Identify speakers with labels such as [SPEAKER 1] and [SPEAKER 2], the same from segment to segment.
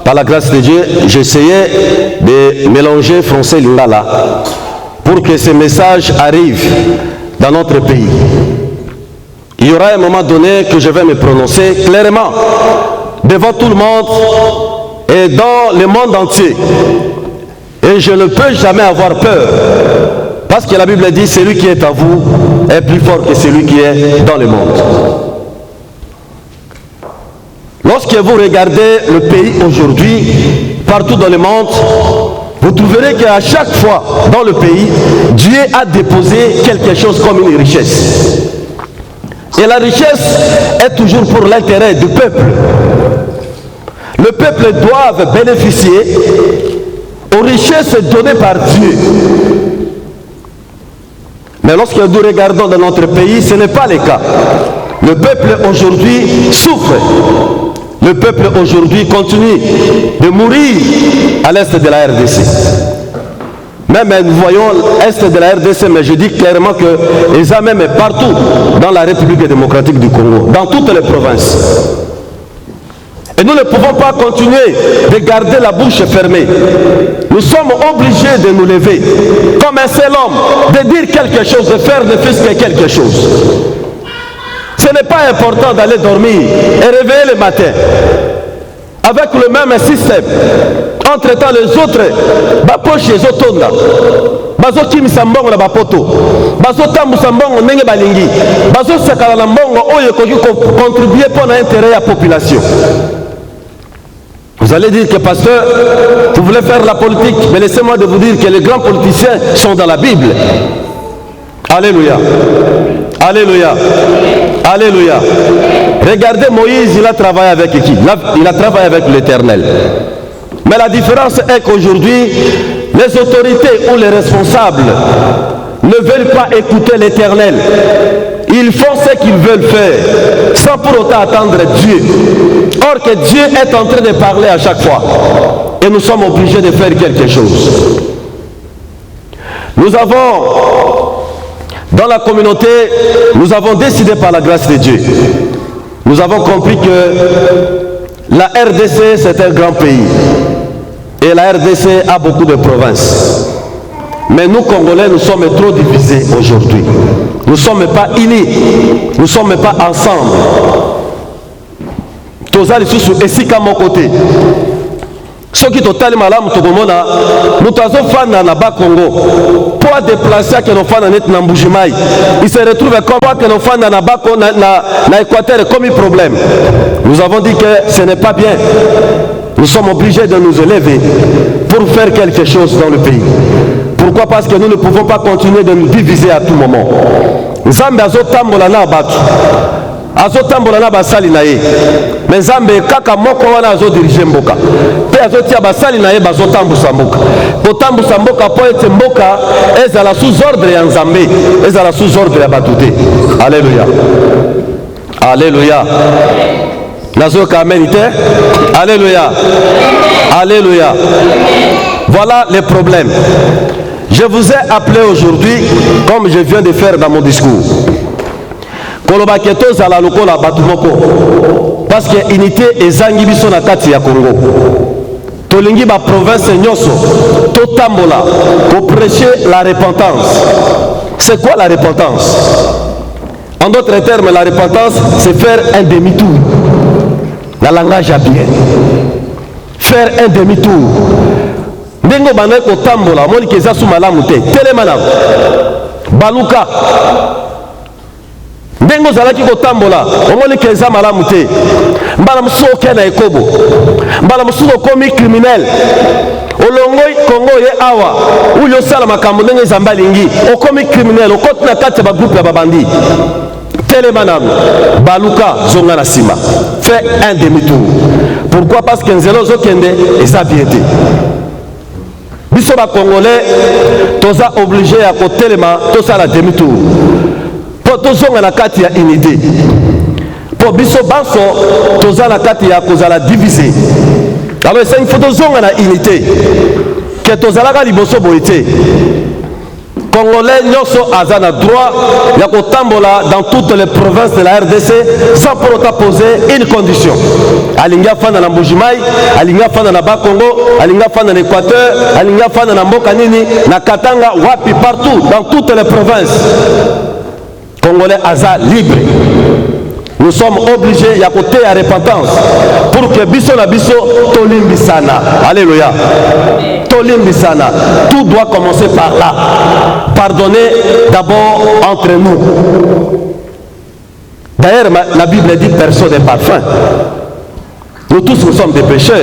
[SPEAKER 1] par la grâce de Dieu, j'essayais de mélanger français et lingala pour que ces messages arrivent dans notre pays. Il y aura un moment donné que je vais me prononcer clairement devant tout le monde et dans le monde entier. Et je ne peux jamais avoir peur. Parce que la Bible dit, celui qui est en vous est plus fort que celui qui est dans le monde. Lorsque vous regardez le pays aujourd'hui, partout dans le monde, vous trouverez qu'à chaque fois dans le pays, Dieu a déposé quelque chose comme une richesse. Et la richesse est toujours pour l'intérêt du peuple. Le peuple doit bénéficier aux richesses données par Dieu. Mais lorsque nous regardons dans notre pays, ce n'est pas le cas. Le peuple aujourd'hui souffre. Le peuple aujourd'hui continue de mourir à l'est de la RDC. Même nous voyons l'est de la RDC, mais je dis clairement que les gens même partout dans la République démocratique du Congo, dans toutes les provinces. Et nous ne pouvons pas continuer de garder la bouche fermée. Nous sommes obligés de nous lever comme un seul homme, de dire quelque chose, de faire ne fût-ce que quelque chose. Ce n'est pas important d'aller dormir et réveiller le matin avec le même système. Entre-temps, les autres, bapoche les autonda, bazo kimi sambongo na bapoto, bazo tambu sambongo nenge balingi, bazo sakala na mbongo oyo koki contribuer pour l'intérêt de la population. Vous allez dire que pasteur, vous voulez faire la politique, mais laissez-moi de vous dire que les grands politiciens sont dans la Bible. Alléluia. Alléluia. Alléluia. Regardez Moïse, il a travaillé avec qui? Il a travaillé avec l'Éternel. Mais la différence est qu'aujourd'hui, les autorités ou les responsables ne veulent pas écouter l'Éternel. Ils font ce qu'ils veulent faire, sans pour autant attendre Dieu. Or que Dieu est en train de parler à chaque fois. Et nous sommes obligés de faire quelque chose. Nous avons, dans la communauté, nous avons décidé par la grâce de Dieu. Nous avons compris que la RDC, c'est un grand pays. Et la RDC a beaucoup de provinces. Mais nous, Congolais, nous sommes trop divisés aujourd'hui. Nous ne sommes pas unis. Nous ne sommes pas ensemble. Toza lisusu esika mon côté. Ceux qui totali malamu tokomona, nous avons fan na bas Congo. Pour déplacer que nos fans net na Mbujimai, ils se retrouvent comme que nos fans na bas na Équateur comme un problème. Nous avons dit que ce n'est pas bien. Nous sommes obligés de nous élever pour faire quelque chose dans le pays. Pourquoi? Parce que nous ne pouvons pas continuer de nous diviser à tout moment. Nzambe azotambola na batu. Azotambola na basali na ye. Mais Nzambe kaka moko wana azodirige mboka. Pe azotia basali na ye bazotambusa mboka. Kotambusa mboka po ete mboka ezala sous ordre ya Nzambe, ezala sous ordre ya batuté. Alléluia. Alléluia. Nazoka amen ite. Alléluia. Alléluia. Voilà les problèmes. Je vous ai appelé aujourd'hui, comme je viens de faire dans mon discours. Kolobaketo zala lokola batumoko. Parce que unité ezangi biso na kati ya Congo. Tolingi ba province nyoso, totambola, pour prêcher la repentance. C'est quoi la repentance? En d'autres termes, la repentance, c'est faire un demi-tour. La langage à bien. Faire un demi-tour. Ndengo banay ko tambola, moni keza sou malamu te. Telemana. Baluka. Ndengo zalaki ko tambola, moni keza malamu te. Mbala musoke na ekobo. Mbala musuko komi criminel. Olongoi Congo ye awa. Uyo sala makambo ndenge zambalingi. Okomi criminel, okoti na kati ba groupe ya babandi. Télémanam, Baluka, Zongana Sima. Fais un demi-tour. Pourquoi? Parce que Nzelo Zokende et sa piété. Bisoba Congolais, toza obligé à côté tout ça la demi-tour. Pour tous on a la carte ya unité. Pour Bisobanso, toza la carte ya cause la diviser. Alors c'est une photo zone à la unité. Que toza la liboso boité. Congolais nyoso azana droit ya kotambola dans toutes les provinces de la RDC sans pour autant poser une condition. Alinga fana na Mbujimai, alinga fana na Bakongo, alinga fana na Équateur, alinga fana na Mboka Nini, na Katanga, wapi partout dans toutes les provinces. Congolais aza libre. Nous sommes obligés à côté à repentance pour que biso na biso tolimbisana. Alléluia. Tolimbisana. Tout doit commencer par là. Pardonner d'abord entre nous. D'ailleurs, la Bible dit personne n'est parfait. Nous tous nous sommes des pécheurs.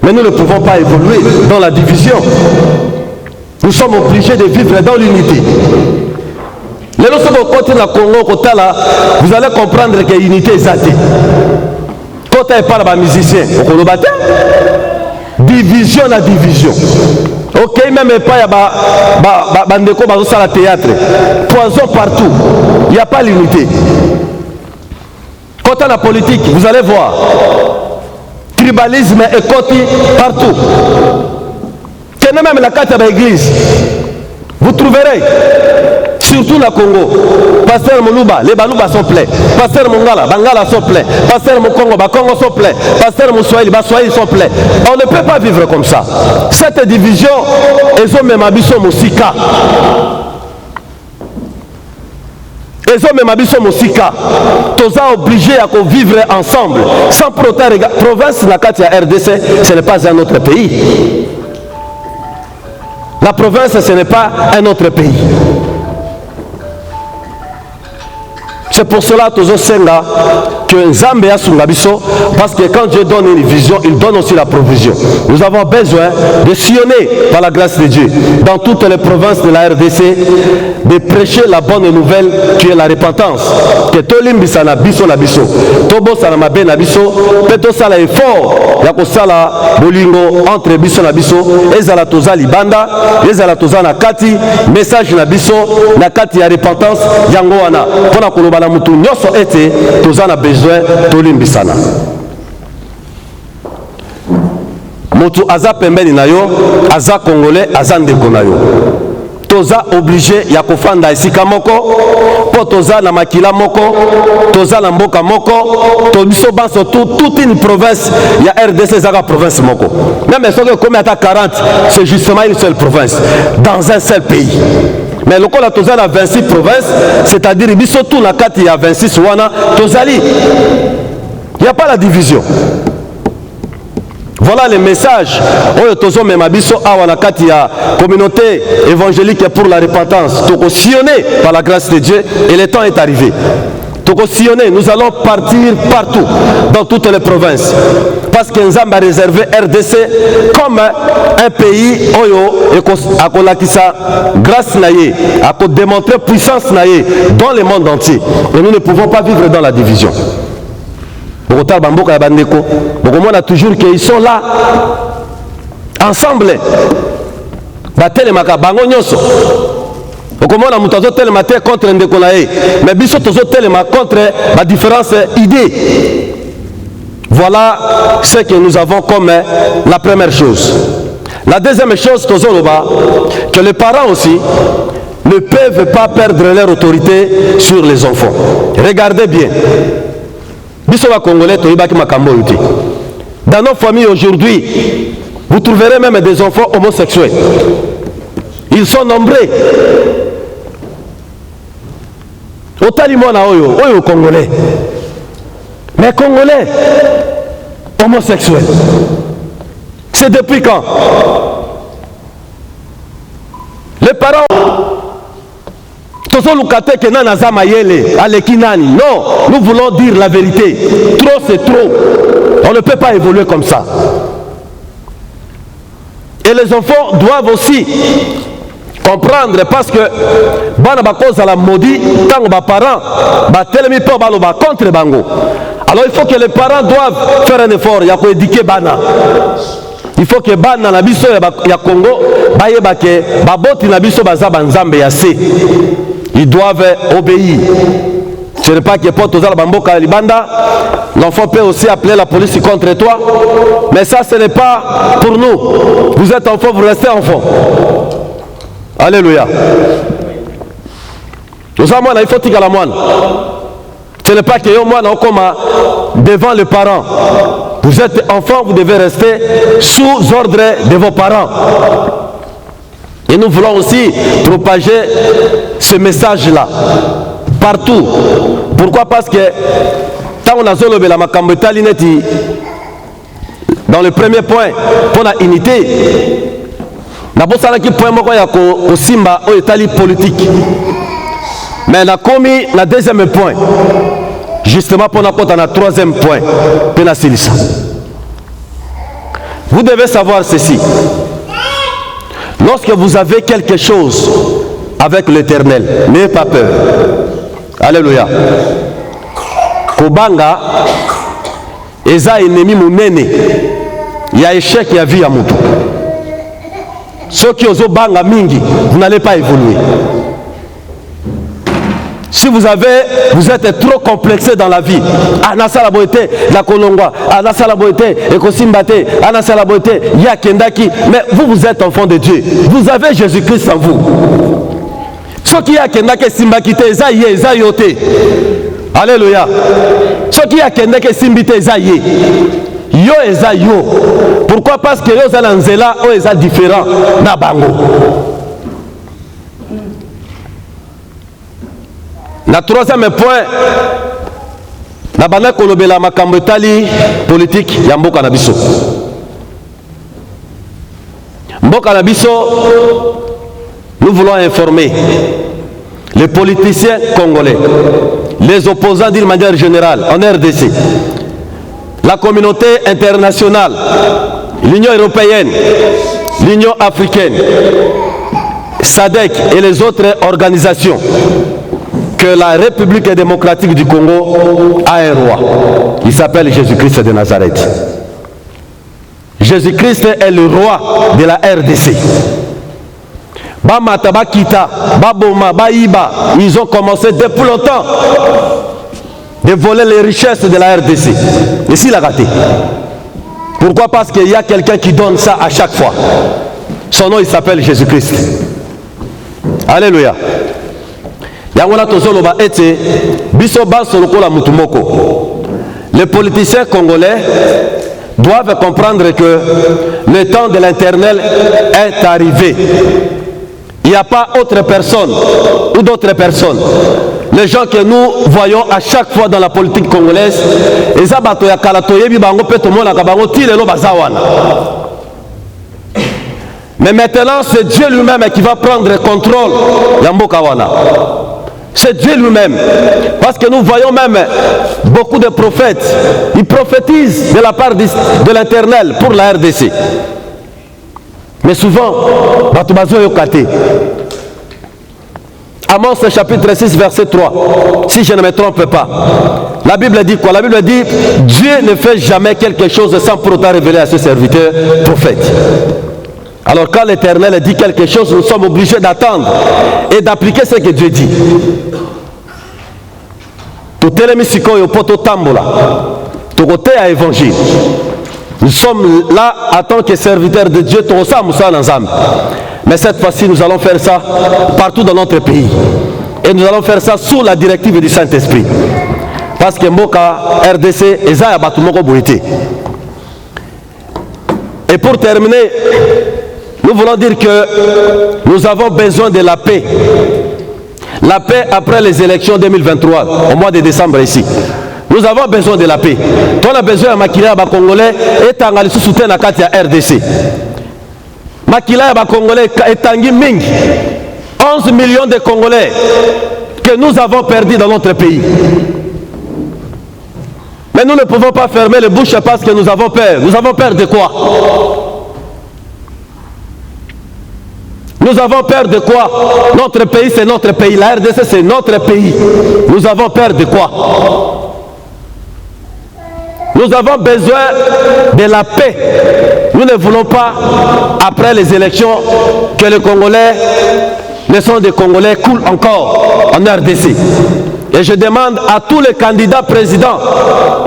[SPEAKER 1] Mais nous ne pouvons pas évoluer dans la division. Nous sommes obligés de vivre dans l'unité. Les lorsque vous continuez à Congo, vous allez comprendre que l'unité est zatée. Quand vous parlez de musicien, vous combattez. Division à division. Ok, même pas il y a théâtre. Poison partout. Il n'y a pas l'unité. Quand on a la politique, vous allez voir. Tribalisme et côté partout. Tenez même la carte de l'église. Vous trouverez. Surtout na Congo, Pasteur Moluba, les Baluba sont pleins. Pasteur Mongala, Bangala sont pleins. Pasteur Mokongo, Bakongo sont pleins. Pasteur Moussoaïli, Bassoaïli sont pleins. On ne peut pas vivre comme ça. Cette division, ils ont même abisso Moussika. Ils ont même abisso Moussika. Tous sont obligés à vivre ensemble. Sans protéger. Province Nakatia RDC, ce n'est pas un autre pays. La province, ce n'est pas un autre pays. C'est pour cela que que Nzambe a Sungabiso, parce que quand Dieu donne une vision, il donne aussi la provision. Nous avons besoin de sillonner par la grâce de Dieu dans toutes les provinces de la RDC, de prêcher la bonne nouvelle qui est la repentance. Que Tolimbisa na biso na biso, Tobo sana mabe na biso, peto sala effort, yako sala bolingo entre biso na biso, ezala toza libanda, ezala toza na kati, message na biso, na kati ya repentance, yango wana, pona koloba na mutu nyoso ete, toza na besoin tolimbisana. Motu aza pembeni na yo, aza congolais, aza ndeko na yo. Toza obligé ya kofanda esika moko, po toza na makila moko, toza na mboka moko, to biso banso toute une province, ya RDC zaka province moko. Même si on comme à 40, c'est justement une seule province dans un seul pays. Mais le cas toza na 26 provinces, c'est-à-dire biso tout na kati ya 26 wana tozali. Il n'y a pas la division. Voilà le message. Tozo memabiso awa kati ya communauté évangélique pour la repentance. Toko sillonner par la grâce de Dieu et le temps est arrivé. Toko sillonner, nous allons partir partout dans toutes les provinces. Parce que nous avons réservé RDC comme un pays oyo a kolakisa grâce naye, a démontrer puissance naye dans le monde entier. Et nous ne pouvons pas vivre dans la division. On a toujours qu'ils sont là ensemble. On a mutazo telema contre ndekolae, mais biso tozo telema contre la différence idée. Voilà ce que nous avons comme la première chose. La deuxième chose, que les parents aussi ne peuvent pas perdre leur autorité sur les enfants. Regardez bien. Dans nos familles aujourd'hui, vous trouverez même des enfants homosexuels. Ils sont nombreux. Au Talimona oyo congolais. Mais congolais homosexuels. C'est depuis quand? Les parents non, nous voulons dire la vérité. Trop c'est trop. On ne peut pas évoluer comme ça. Et les enfants doivent aussi comprendre parce que la maudit tant que parents contre bango. Alors il faut que les parents doivent faire un effort. Il faut éduquer bana. Il faut que bana na biso ya Congo bayeba ke baboti na biso baza banzambe ya se. Ils doivent obéir. Ce n'est pas que pour tous les bamboka libanda, l'enfant peut aussi appeler la police contre toi. Mais ça, ce n'est pas pour nous. Vous êtes enfant, vous restez enfant. Alléluia. Nous avons il faut dire à la moine. Ce n'est pas que moi comme devant les parents. Vous êtes enfant, vous devez rester sous ordre de vos parents. Et nous voulons aussi propager ce message-là partout. Pourquoi? Parce que tant on a zolobé la makambeta lineti dans le premier point pour la unité. D'abord ça qui point moko ya ko simba au état politique. Mais on a commis le deuxième point. Justement pour notre troisième point. Vous devez savoir ceci. Lorsque vous avez quelque chose avec l'Éternel, n'ayez pas peur. Alléluia. Kobanga, eza ennemi munene. Il y a échec et il y a vie à moutou. Ceux qui osent banga mingi, vous n'allez pas évoluer. Si vous êtes trop complexé dans la vie, anasa la beauté, la kolongwa, anasa la beauté, ekosimbate, anasa la beauté, ya kendaki, mais vous êtes enfant de Dieu. Vous avez Jésus-Christ en vous. Ce qui a kendaki simbakite, ezaye, ezayote. Alléluia. Ce qui a kendaki simbite, ezaye. Yo ezayo. Pourquoi? Parce que yo zalanzela, o eza différent na bango. Le troisième point, na bana kolobela makambo etali politique ya mboka na biso. Mboka na biso, nous voulons informer les politiciens congolais, les opposants d'une manière générale en RDC, la communauté internationale, l'Union européenne, l'Union africaine, SADC et les autres organisations, que la République démocratique du Congo a un roi. Il s'appelle Jésus-Christ de Nazareth. Jésus-Christ est le roi de la RDC. Bamata, Bakita, Baboma, Baïba, ils ont commencé depuis longtemps de voler les richesses de la RDC. Et s'il a raté. Pourquoi? Parce qu'il y a quelqu'un qui donne ça à chaque fois. Son nom, il s'appelle Jésus-Christ. Alléluia. Les politiciens congolais doivent comprendre que le temps de l'Éternel est arrivé. Il n'y a pas autre personne ou d'autres personnes. Les gens que nous voyons à chaque fois dans la politique congolaise, mais maintenant c'est Dieu lui-même qui va prendre le contrôle Yambokawana. C'est Dieu lui-même. Parce que nous voyons même beaucoup de prophètes. Ils prophétisent de la part de l'Éternel pour la RDC. Mais souvent, Amos chapitre 6 verset 3. Si je ne me trompe pas. La Bible dit quoi? La Bible dit Dieu ne fait jamais quelque chose sans pour autant révéler à ses serviteurs prophètes. Alors quand l'Éternel dit quelque chose, nous sommes obligés d'attendre et d'appliquer ce que Dieu dit. Nous sommes là en tant que serviteurs de Dieu. Mais cette fois-ci, nous allons faire ça partout dans notre pays. Et nous allons faire ça sous la directive du Saint-Esprit. Parce que Mboka, RDC, Eza Batumoko Bouité. Et pour terminer, nous voulons dire que nous avons besoin de la paix. La paix après les élections 2023, au mois de décembre ici. Nous avons besoin de la paix. On a besoin de Makila Congolais et Tangali sous soutien à Katia RDC. Makila Congolais et Tangi Ming. 11 millions de Congolais que nous avons perdus dans notre pays. Mais nous ne pouvons pas fermer les bouches parce que nous avons peur. Nous avons peur de quoi? Nous avons peur de quoi? Notre pays, c'est notre pays. La RDC, c'est notre pays. Nous avons peur de quoi? Nous avons besoin de la paix. Nous ne voulons pas, après les élections, que les Congolais, le sang des Congolais coule encore en RDC. Et je demande à tous les candidats présidents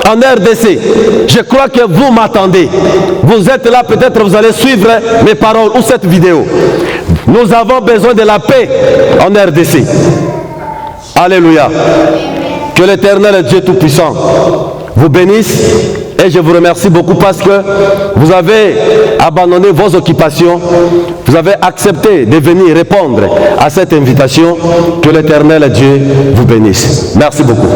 [SPEAKER 1] en RDC, je crois que vous m'attendez. Vous êtes là, peut-être vous allez suivre mes paroles ou cette vidéo. Nous avons besoin de la paix en RDC. Alléluia. Que l'Éternel Dieu Tout-Puissant vous bénisse. Et je vous remercie beaucoup parce que vous avez abandonné vos occupations. Vous avez accepté de venir répondre à cette invitation. Que l'Éternel Dieu vous bénisse. Merci beaucoup.